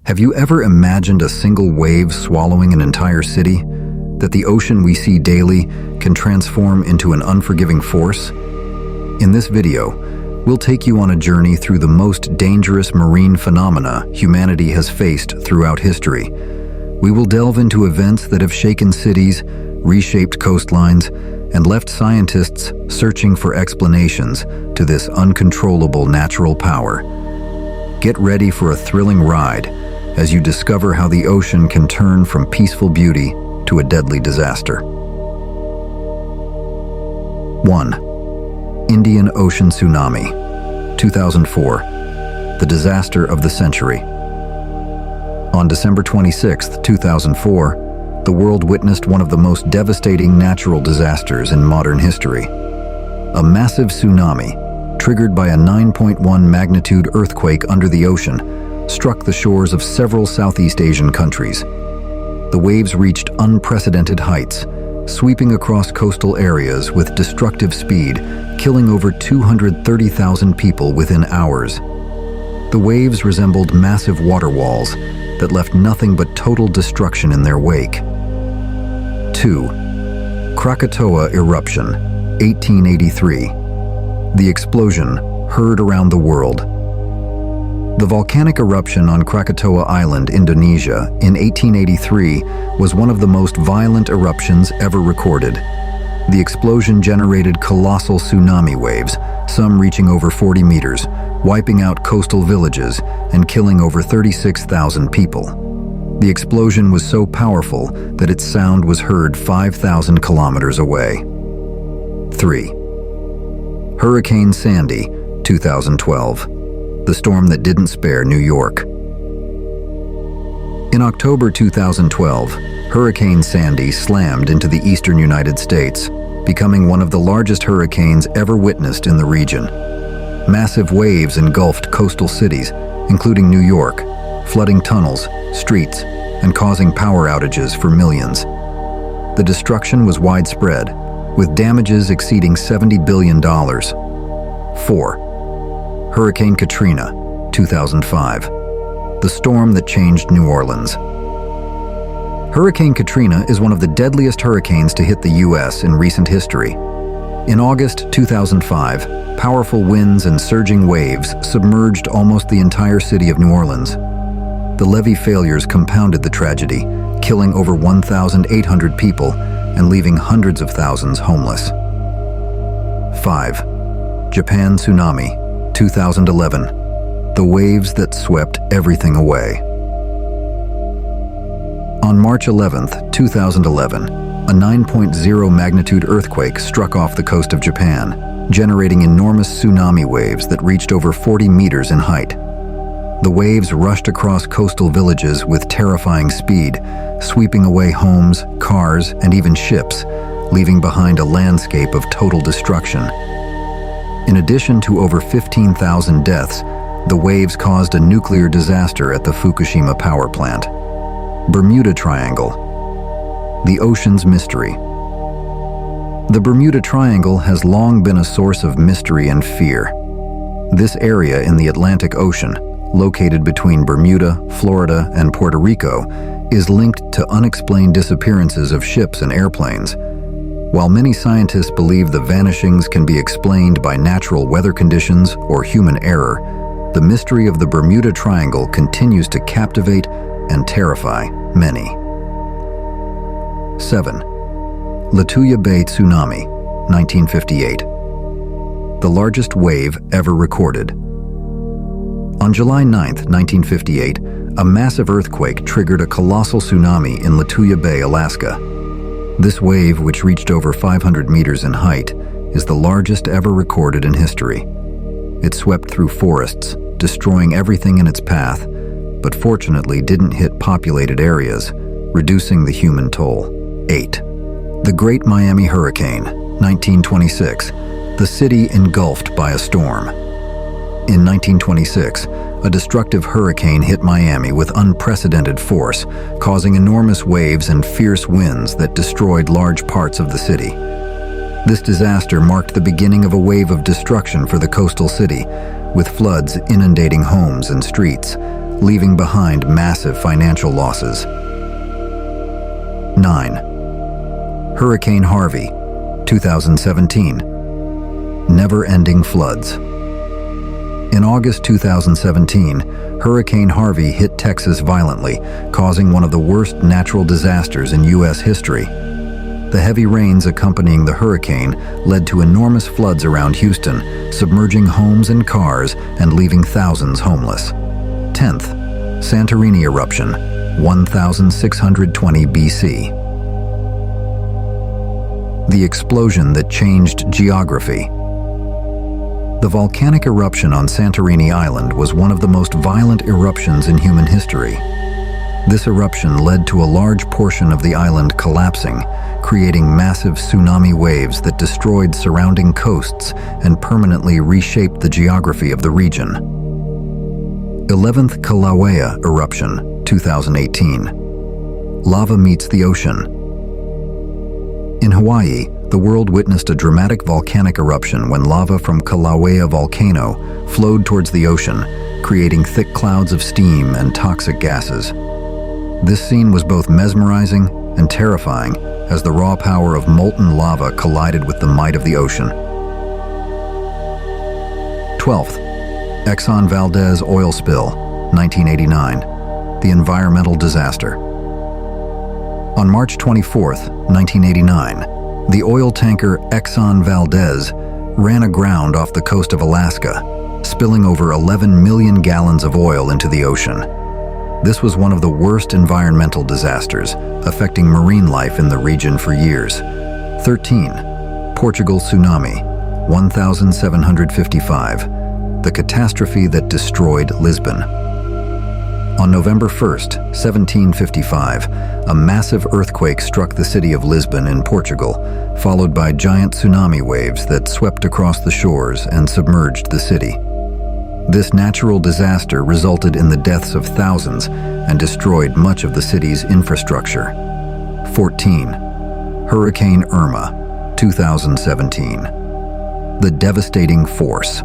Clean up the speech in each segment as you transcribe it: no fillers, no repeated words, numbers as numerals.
Have you ever imagined a single wave swallowing an entire city? That the ocean we see daily can transform into an unforgiving force? In this video, we'll take you on a journey through the most dangerous marine phenomena humanity has faced throughout history. We will delve into events that have shaken cities, reshaped coastlines, and left scientists searching for explanations to this uncontrollable natural power. Get ready for a thrilling ride as you discover how the ocean can turn from peaceful beauty to a deadly disaster. 1. Indian Ocean Tsunami, 2004, the disaster of the century. On December 26, 2004, the world witnessed one of the most devastating natural disasters in modern history. A massive tsunami, triggered by a 9.1 magnitude earthquake under the ocean, struck the shores of several Southeast Asian countries. The waves reached unprecedented heights, sweeping across coastal areas with destructive speed, killing over 230,000 people within hours. The waves resembled massive water walls that left nothing but total destruction in their wake. 2. Krakatoa Eruption, 1883. The explosion heard around the world. The volcanic eruption on Krakatoa Island, Indonesia, in 1883 was one of the most violent eruptions ever recorded. The explosion generated colossal tsunami waves, some reaching over 40 meters, wiping out coastal villages and killing over 36,000 people. The explosion was so powerful that its sound was heard 5,000 kilometers away. 3. Hurricane Sandy, 2012. The storm that didn't spare New York. In October 2012, Hurricane Sandy slammed into the eastern United States, becoming one of the largest hurricanes ever witnessed in the region. Massive waves engulfed coastal cities, including New York, flooding tunnels, streets, and causing power outages for millions. The destruction was widespread, with damages exceeding $70 billion. 4. Hurricane Katrina, 2005. The storm that changed New Orleans. Hurricane Katrina is one of the deadliest hurricanes to hit the U.S. in recent history. In August 2005, powerful winds and surging waves submerged almost the entire city of New Orleans. The levee failures compounded the tragedy, killing over 1,800 people and leaving hundreds of thousands homeless. 5. Japan Tsunami, 2011. The waves that swept everything away. On March 11, 2011, a 9.0 magnitude earthquake struck off the coast of Japan, generating enormous tsunami waves that reached over 40 meters in height. The waves rushed across coastal villages with terrifying speed, sweeping away homes, cars, and even ships, leaving behind a landscape of total destruction. In addition to over 15,000 deaths, the waves caused a nuclear disaster at the Fukushima power plant. Bermuda Triangle, the ocean's mystery. The Bermuda Triangle has long been a source of mystery and fear. This area in the Atlantic Ocean, located between Bermuda, Florida, and Puerto Rico, is linked to unexplained disappearances of ships and airplanes. While many scientists believe the vanishings can be explained by natural weather conditions or human error, the mystery of the Bermuda Triangle continues to captivate and terrify many. 7. Lituya Bay Tsunami, 1958. The largest wave ever recorded. On July 9, 1958, a massive earthquake triggered a colossal tsunami in Lituya Bay, Alaska. This wave, which reached over 500 meters in height, is the largest ever recorded in history. It swept through forests, destroying everything in its path, but fortunately didn't hit populated areas, reducing the human toll. 8. The Great Miami Hurricane, 1926. The city engulfed by a storm. In 1926, a destructive hurricane hit Miami with unprecedented force, causing enormous waves and fierce winds that destroyed large parts of the city. This disaster marked the beginning of a wave of destruction for the coastal city, with floods inundating homes and streets, leaving behind massive financial losses. 9. Hurricane Harvey, 2017. Never-ending floods. In August 2017, Hurricane Harvey hit Texas violently, causing one of the worst natural disasters in U.S. history. The heavy rains accompanying the hurricane led to enormous floods around Houston, submerging homes and cars and leaving thousands homeless. 10th, Santorini eruption, 1620 BC. The explosion that changed geography. The volcanic eruption on Santorini Island was one of the most violent eruptions in human history. This eruption led to a large portion of the island collapsing, creating massive tsunami waves that destroyed surrounding coasts and permanently reshaped the geography of the region. 11th Kilauea eruption, 2018. Lava meets the ocean. In Hawaii, the world witnessed a dramatic volcanic eruption when lava from Kilauea volcano flowed towards the ocean, creating thick clouds of steam and toxic gases. This scene was both mesmerizing and terrifying as the raw power of molten lava collided with the might of the ocean. 12th, Exxon Valdez oil spill, 1989. The environmental disaster. On March 24, 1989, the oil tanker Exxon Valdez ran aground off the coast of Alaska, spilling over 11 million gallons of oil into the ocean. This was one of the worst environmental disasters, affecting marine life in the region for years. 13. Portugal tsunami, 1755. The catastrophe that destroyed Lisbon. On November 1st, 1755, a massive earthquake struck the city of Lisbon in Portugal, followed by giant tsunami waves that swept across the shores and submerged the city. This natural disaster resulted in the deaths of thousands and destroyed much of the city's infrastructure. 14. Hurricane Irma, 2017. The devastating force.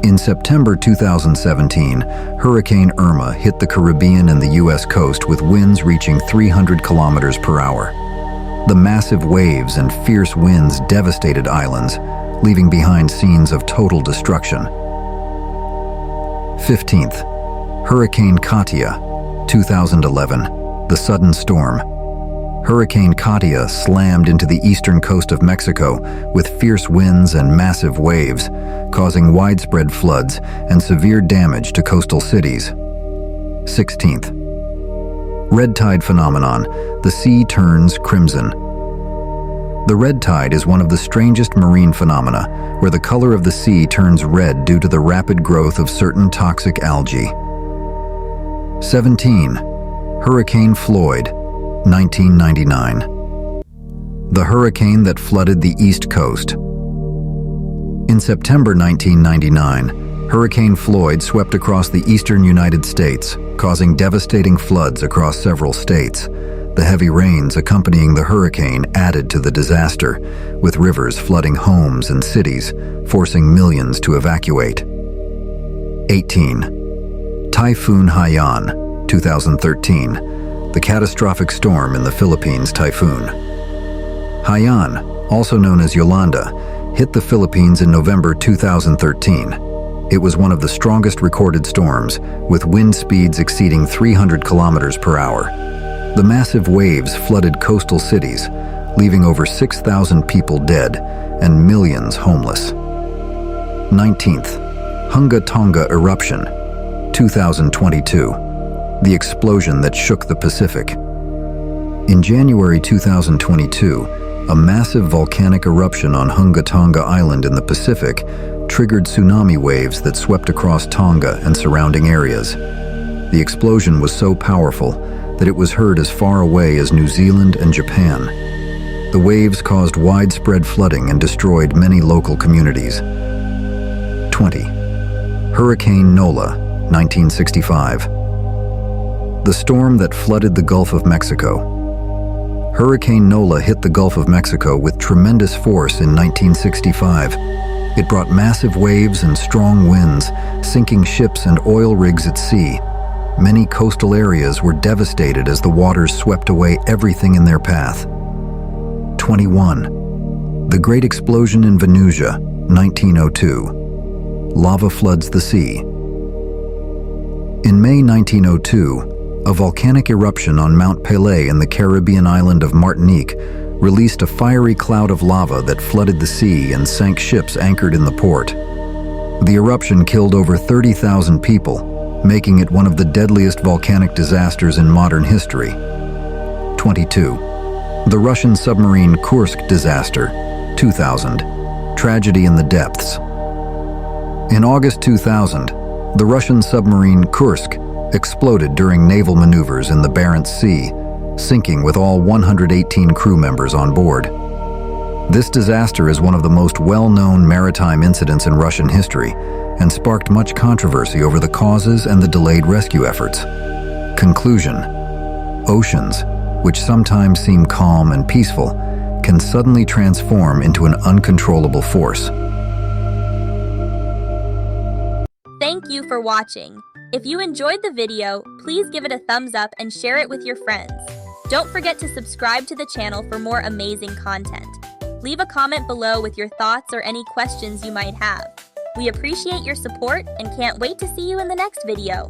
In September 2017, Hurricane Irma hit the Caribbean and the U.S. coast with winds reaching 300 kilometers per hour. The massive waves and fierce winds devastated islands, leaving behind scenes of total destruction. 15th, Hurricane Katia, 2011, the sudden storm. Hurricane Katia slammed into the eastern coast of Mexico with fierce winds and massive waves, causing widespread floods and severe damage to coastal cities. 16th, red tide phenomenon, the sea turns crimson. The red tide is one of the strangest marine phenomena, where the color of the sea turns red due to the rapid growth of certain toxic algae. 17. Hurricane Floyd, 1999. The hurricane that flooded the East Coast. In September 1999, Hurricane Floyd swept across the eastern United States, causing devastating floods across several states. The heavy rains accompanying the hurricane added to the disaster, with rivers flooding homes and cities, forcing millions to evacuate. 18. Typhoon Haiyan, 2013. The catastrophic storm in the Philippines typhoon. Haiyan, also known as Yolanda, hit the Philippines in November 2013. It was one of the strongest recorded storms, with wind speeds exceeding 300 kilometers per hour. The massive waves flooded coastal cities, leaving over 6,000 people dead and millions homeless. 19th, Hunga Tonga eruption, 2022. The explosion that shook the Pacific. In January 2022, a massive volcanic eruption on Hunga Tonga Island in the Pacific triggered tsunami waves that swept across Tonga and surrounding areas. The explosion was so powerful that it was heard as far away as New Zealand and Japan. The waves caused widespread flooding and destroyed many local communities. 20. Hurricane Nola, 1965. The storm that flooded the Gulf of Mexico. Hurricane Nola hit the Gulf of Mexico with tremendous force in 1965. It brought massive waves and strong winds, sinking ships and oil rigs at sea. Many coastal areas were devastated as the waters swept away everything in their path. 21. The Great Explosion in Venezuela, 1902. Lava floods the sea. In May 1902, a volcanic eruption on Mount Pelée in the Caribbean island of Martinique released a fiery cloud of lava that flooded the sea and sank ships anchored in the port. The eruption killed over 30,000 people, making it one of the deadliest volcanic disasters in modern history. 22. The Russian submarine Kursk disaster, 2000. Tragedy in the depths. In August 2000, the Russian submarine Kursk exploded during naval maneuvers in the Barents Sea, sinking with all 118 crew members on board. This disaster is one of the most well-known maritime incidents in Russian history and sparked much controversy over the causes and the delayed rescue efforts. Conclusion: oceans, which sometimes seem calm and peaceful, can suddenly transform into an uncontrollable force. Thank you for watching. If you enjoyed the video, please give it a thumbs up and share it with your friends. Don't forget to subscribe to the channel for more amazing content. Leave a comment below with your thoughts or any questions you might have. We appreciate your support and can't wait to see you in the next video.